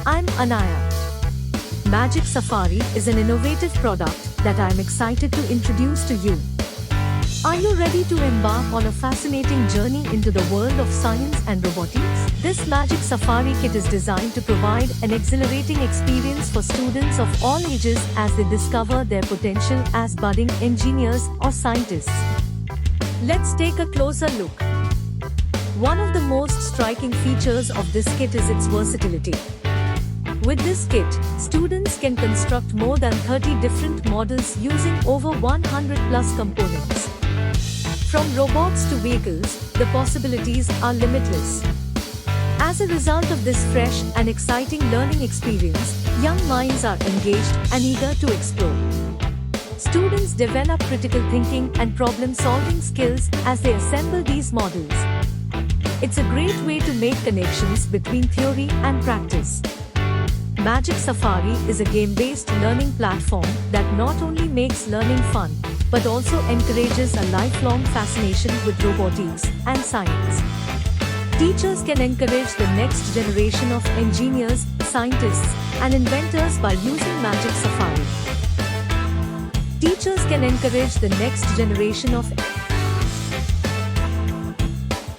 I'm Anaya. Magic Safari is an innovative product that I'm excited to introduce to you. Are you ready to embark on a fascinating journey into the world of science and robotics? This Magic Safari kit is designed to provide an exhilarating experience for students of all ages as they discover their potential as budding engineers or scientists. Let's take a closer look. One of the most striking features of this kit is its versatility. With this kit, students can construct more than 30 different models using over 100 plus components. From robots to vehicles, the possibilities are limitless. As a result of this fresh and exciting learning experience, young minds are engaged and eager to explore. Students develop critical thinking and problem-solving skills as they assemble these models. It's a great way to make connections between theory and practice. Magic Safari is a game-based learning platform that not only makes learning fun, but also encourages a lifelong fascination with robotics and science. Teachers can encourage the next generation of engineers, scientists, and inventors by using Magic Safari. Teachers can encourage the next generation of